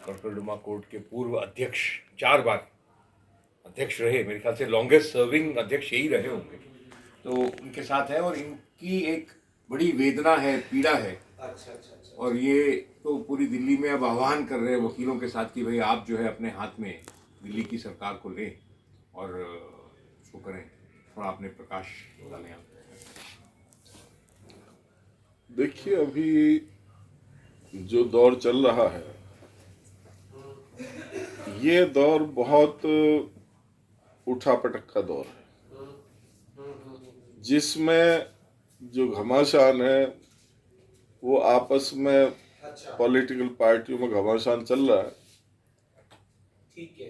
कर्करडुमा court के पूर्व अध्यक्ष, 4 बार अध्यक्ष रहे, मेरे ख्याल से लॉन्गेस्ट सर्विंग अध्यक्ष यही रहे होंगे, तो उनके साथ है और इनकी एक बड़ी वेदना है, पीड़ा है। अच्छा। और ये तो पूरी दिल्ली में अब आह्वान कर रहे हैं वकीलों के साथ कि भाई आप जो है अपने हाथ में दिल्ली की सरकार को लें और उसको करें। थोड़ा आपने प्रकाश डालें आप। देखिए, अभी जो दौर चल रहा है, ये दौर बहुत उठापटक का दौर है, जिसमें जो घमासान है वो आपस में पॉलिटिकल पार्टियों में घमासान चल रहा है। ठीक है।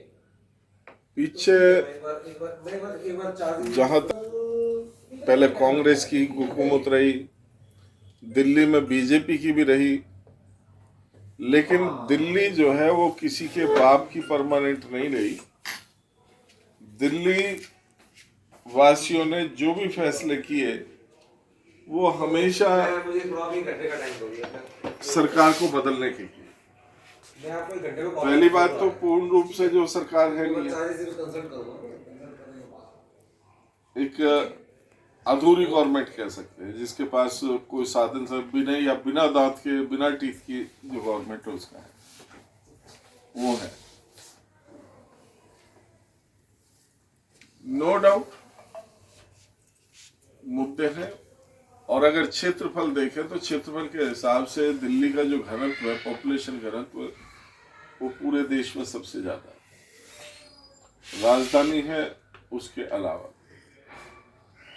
पीछे जहां तक पहले कांग्रेस की हुकूमत रही, दिल्ली में बीजेपी की भी रही, लेकिन दिल्ली जो है वो किसी के बाप की परमानेंट नहीं रही। दिल्ली वासियों ने जो भी फैसले किए वो हमेशा सरकार को बदलने के किए। पहली बात तो पूर्ण रूप से जो सरकार है नहीं है, एक अधूरी गवर्नमेंट कह सकते हैं, जिसके पास कोई साधन से बिना या बिना दांत के, बिना टीथ की जो गवर्नमेंट है उसका है, वो है। नो डाउट मुद्दे हैं, और अगर क्षेत्रफल देखें तो क्षेत्रफल के हिसाब से दिल्ली का जो घनत्व है, पॉपुलेशन घनत्व, वो पूरे देश में सबसे ज्यादा है। राजधानी है उसके अलावा।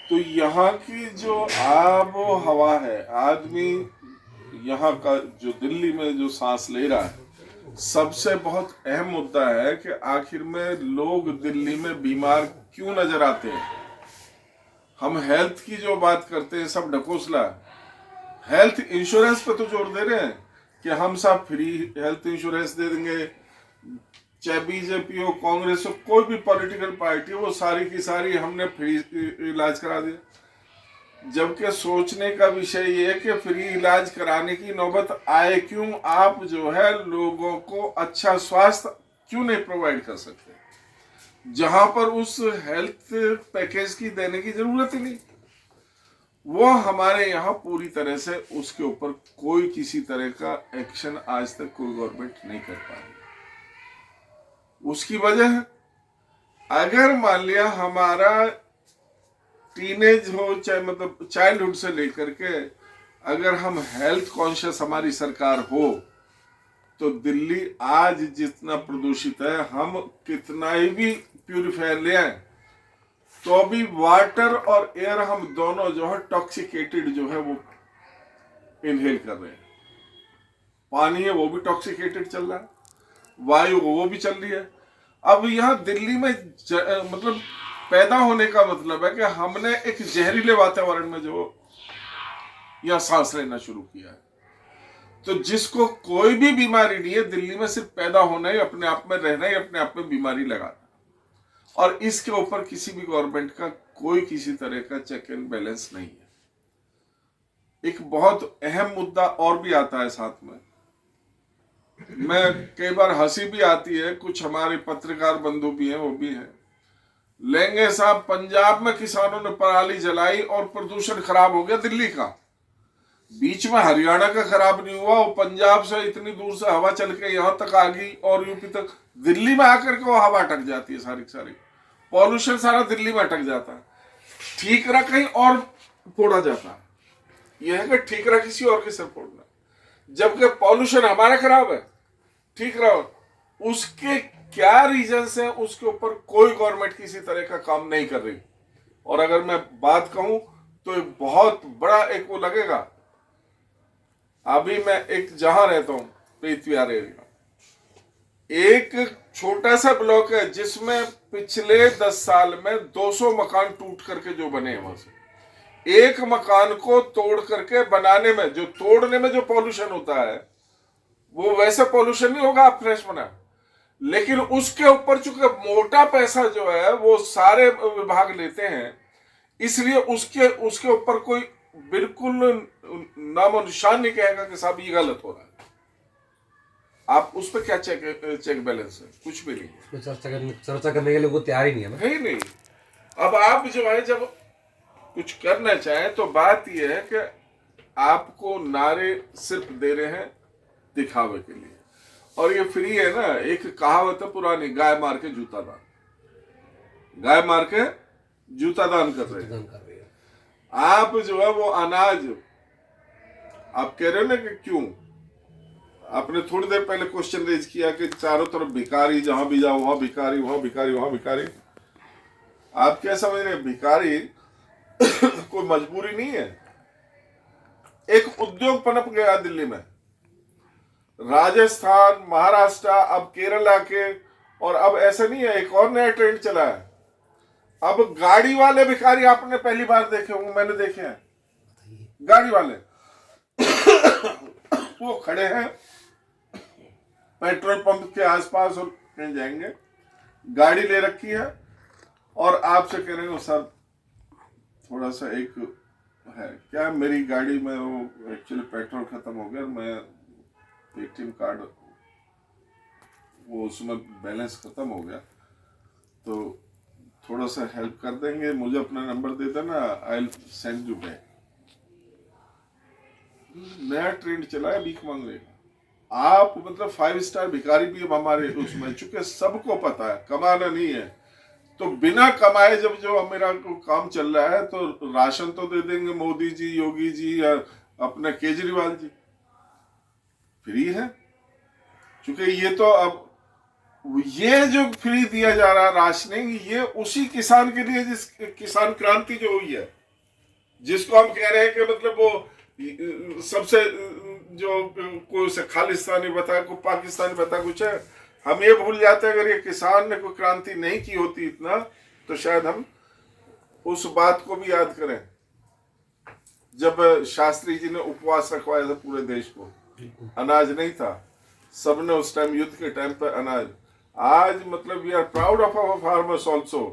तो यहाँ की जो आबो हवा है, आदमी यहाँ का जो दिल्ली में जो सांस ले रहा है, सबसे बहुत अहम मुद्दा है कि आखिर में लोग दिल्ली में बीमार क्यों नजर आते हैं। हम हेल्थ की जो बात करते हैं सब ढकोसला, हेल्थ इंश्योरेंस पे तो जोर दे रहे हैं कि हम सब फ्री हेल्थ इंश्योरेंस दे देंगे, चाहे बीजेपी हो, कांग्रेस हो, कोई भी पॉलिटिकल पार्टी हो, वो सारी की सारी हमने फ्री इलाज करा दिया। जबकि सोचने का विषय ये है कि फ्री इलाज कराने की नौबत आए क्यों, आप जो है लोगों को अच्छा स्वास्थ्य क्यों नहीं प्रोवाइड कर सकते, जहां पर उस हेल्थ पैकेज की देने की जरूरत ही नहीं। वो हमारे यहाँ पूरी तरह से उसके ऊपर कोई किसी तरह का एक्शन आज तक कोई गवर्नमेंट नहीं कर पा रही। उसकी वजह है, अगर मान लिया हमारा टीनेज हो, चाहे मतलब चाइल्डहुड से लेकर के, अगर हम हेल्थ कॉन्शियस हमारी सरकार हो, तो दिल्ली आज जितना प्रदूषित है, हम कितना ही भी प्यूरिफायर ले आए तो भी वाटर और एयर हम दोनों जो है टॉक्सिकेटेड जो है वो इनहेल कर रहे हैं। पानी है वो भी टॉक्सिकेटेड चल रहा है, वायु वो भी चल रही है। अब यहाँ दिल्ली में मतलब पैदा होने का मतलब है कि हमने एक जहरीले वातावरण में जो यहाँ सांस लेना शुरू किया है। तो जिसको कोई भी बीमारी नहीं है, दिल्ली में सिर्फ पैदा होना ही, अपने आप में रहना ही अपने आप में बीमारी लगाना, और इसके ऊपर किसी भी गवर्नमेंट का कोई किसी तरह का चेक एंड बैलेंस नहीं है। एक बहुत अहम मुद्दा और भी आता है साथ में, मैं कई बार हंसी भी आती है, कुछ हमारे पत्रकार बंधु भी हैं, वो भी हैं, लेंगे साहब पंजाब में किसानों ने पराली जलाई और प्रदूषण खराब हो गया दिल्ली का, बीच में हरियाणा का खराब नहीं हुआ, वो पंजाब से इतनी दूर से हवा चल के यहां तक आ गई और यूपी तक, दिल्ली में आकर के वो हवा अटक जाती है, सारी सारी पॉल्यूशन सारा दिल्ली में अटक जाता है, ठीकरा कहीं और फोड़ा जाता है। यह है कि ठीकरा किसी और के सिर फोड़ना, जबकि पॉल्यूशन हमारा खराब है, ठीकरा उसके क्या रीजन है, उसके ऊपर कोई गवर्नमेंट किसी तरह का काम नहीं कर रही। और अगर मैं बात कहूं तो एक बहुत बड़ा एक वो लगेगा, अभी मैं एक जहां रहता हूं प्रीत विहार एरिया, एक छोटा सा ब्लॉक है जिसमें पिछले 10 साल में 200 मकान टूट करके जो बने हैं, वहां से एक मकान को तोड़ करके बनाने में, जो तोड़ने में जो पॉल्यूशन होता है वो वैसे पॉल्यूशन नहीं होगा, आप फ्रेश बना, लेकिन उसके ऊपर चूंकि मोटा पैसा जो है वो सारे विभाग लेते हैं, इसलिए उसके ऊपर कोई बिल्कुल नामो निशान नहीं कहेगा कि साहब ये गलत हो रहा है। आप उस पर क्या चेक बैलेंस है? कुछ भी नहीं है। उसमें चर्चा करने के लिए वो तैयार ही नहीं है ना। है ही नहीं। अब आप जो है जब कुछ करना चाहें तो बात यह है कि आपको नारे सिर्फ दे रहे हैं दिखावे के लिए, और ये फ्री है ना। एक कहावत है पुरानी, गाय मार के जूता दान, गाय मार के जूता दान कर रहे हैं। दान कर रही है। आप जो है वो अनाज, आप कह रहे हो ना कि क्यों, आपने थोड़ी देर पहले क्वेश्चन रेज किया कि चारों तरफ भिखारी, जहां भी जाओ वहां भिखारी, वहां भिखारी, वहां भिखारी। आप क्या समझ रहे हैं? भिखारी कोई मजबूरी नहीं है। एक उद्योग पनप गया दिल्ली में, राजस्थान, महाराष्ट्र, अब केरला के, और अब ऐसा नहीं है, एक और नया ट्रेंड चला है। अब गाड़ी वाले भिखारी आपने पहली बार देखे होंगे, मैंने देखे हैं गाड़ी वाले। वो खड़े हैं पेट्रोल पंप के आसपास और कहीं जाएंगे, गाड़ी ले रखी है और आपसे कह रहे हो सर थोड़ा सा एक है क्या, मेरी गाड़ी में वो एक्चुअली पेट्रोल खत्म हो गया, मैं पेटीएम कार्ड वो उसमें बैलेंस खत्म हो गया, तो थोड़ा सा हेल्प कर देंगे, मुझे अपना नंबर दे देना, I will send you back. नया ट्रेंड चला है भीख मांगने का। आप मतलब 5 स्टार भिखारी भी अब हमारे उसमें, चूंकि सबको पता है कमाना नहीं है, तो बिना कमाए जब जो मेरा काम चल रहा है तो राशन तो दे देंगे मोदी जी, योगी जी या अपना केजरीवाल जी, फ्री है। क्योंकि ये तो अब ये जो फ्री दिया जा रहा है राशनिंग, ये उसी किसान के लिए जिस किसान क्रांति जो हुई है, जिसको हम कह रहे हैं कि मतलब वो सबसे जो कोई उसे खालिस्तानी बता, कोई पाकिस्तानी बता, कुछ है। हम ये भूल जाते हैं अगर ये किसान ने कोई क्रांति नहीं की होती इतना, तो शायद हम उस बात को भी याद करें जब शास्त्री जी ने उपवास रखवाया था पूरे देश को, अनाज नहीं था, सबने उस टाइम युद्ध के टाइम पर अनाज। आज मतलब we are proud of our farmers also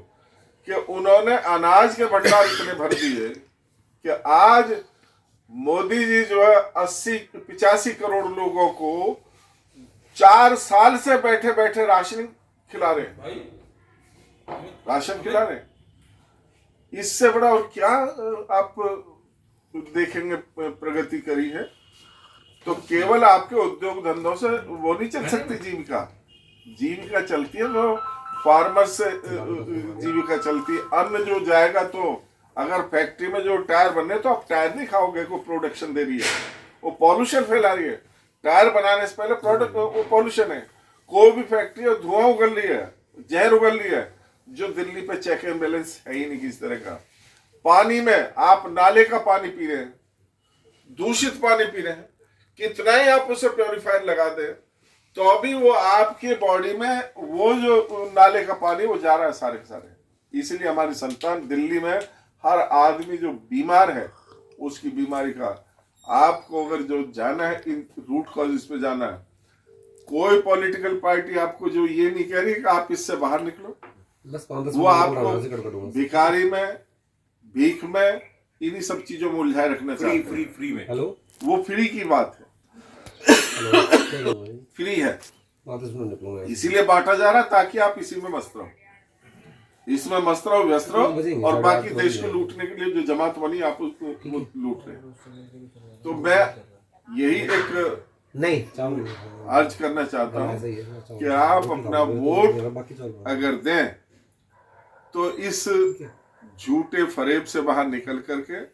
कि उन्होंने अनाज के भंडार इतने भर दिए कि आज मोदी जी जो है 80-85 करोड़ लोगों को 4 साल से बैठे बैठे राशन खिला रहे हैं, राशन खिला रहे हैं। इससे बड़ा और क्या आप देखेंगे प्रगति करी है? तो केवल आपके उद्योग धंधों से वो नहीं चल सकती जीविका। जीविका चलती है तो फार्मर से जीविका चलती है। अन्न जो जाएगा, तो अगर फैक्ट्री में जो टायर बनने, तो आप टायर नहीं खाओगे, को प्रोडक्शन दे रही है, वो पॉल्यूशन फैला रही है। टायर बनाने से पहले प्रोडक्ट वो पॉल्यूशन है। कोई भी फैक्ट्री है धुआं उगल रही है, जहर उगल रही है, जो दिल्ली पे चेक एंड बैलेंस है ही नहीं किसी तरह का। पानी में आप नाले का पानी पी रहे हैं, दूषित पानी पी रहे हैं, कितना ही आप उसे प्योरीफायर लगा दें तो अभी वो आपके बॉडी में वो जो नाले का पानी वो जा रहा है सारे के सारे। इसलिए हमारी संतान दिल्ली में हर आदमी जो बीमार है उसकी बीमारी का, आपको अगर जो जाना है इन रूट कॉजेस पे जाना है, कोई पॉलिटिकल पार्टी आपको जो ये नहीं कह रही कि आप इससे बाहर निकलो, वो आपको भिखारी में, भीख में, इन्हीं सब चीजों में उलझाए रखना चाहते हैं। फ्री में। हेलो, वो फ्री की बात है, फ्री है, इसीलिए बांटा जा रहा है ताकि आप इसी में मस्त रहो, इसमें मस्त रहो, व्यस्त रहो, और बाकी देश को लूटने के लिए जो जमात बनी आप उसको लूट रहे। तो मैं यही एक नहीं अर्ज करना चाहता हूँ कि आप अपना वोट अगर दें तो इस झूठे फरेब से बाहर निकल करके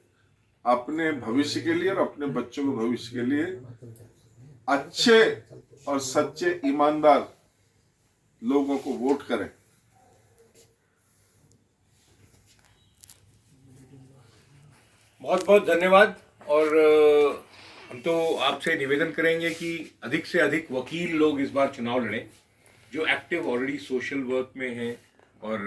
अपने भविष्य के लिए और अपने बच्चों के भविष्य के लिए अच्छे और सच्चे ईमानदार लोगों को वोट करें। बहुत बहुत धन्यवाद। और हम तो आपसे निवेदन करेंगे कि अधिक से अधिक वकील लोग इस बार चुनाव लड़ें, जो एक्टिव ऑलरेडी सोशल वर्क में हैं और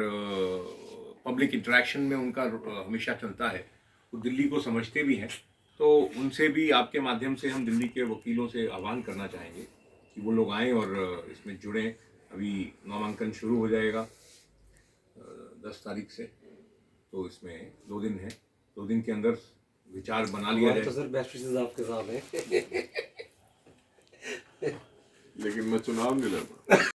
पब्लिक इंटरेक्शन में उनका हमेशा चलता है, वो दिल्ली को समझते भी हैं। तो उनसे भी आपके माध्यम से हम दिल्ली के वकीलों से आह्वान करना चाहेंगे कि वो लोग आएँ और इसमें जुड़ें। अभी नामांकन शुरू हो जाएगा 10 तारीख से, तो इसमें 2 दिन है, 2 दिन के अंदर विचार बना लिया जाए। तो सर बेस्ट विशेस आपके साथ हैं। लेकिन मैं चुनाव नहीं लड़ रहा।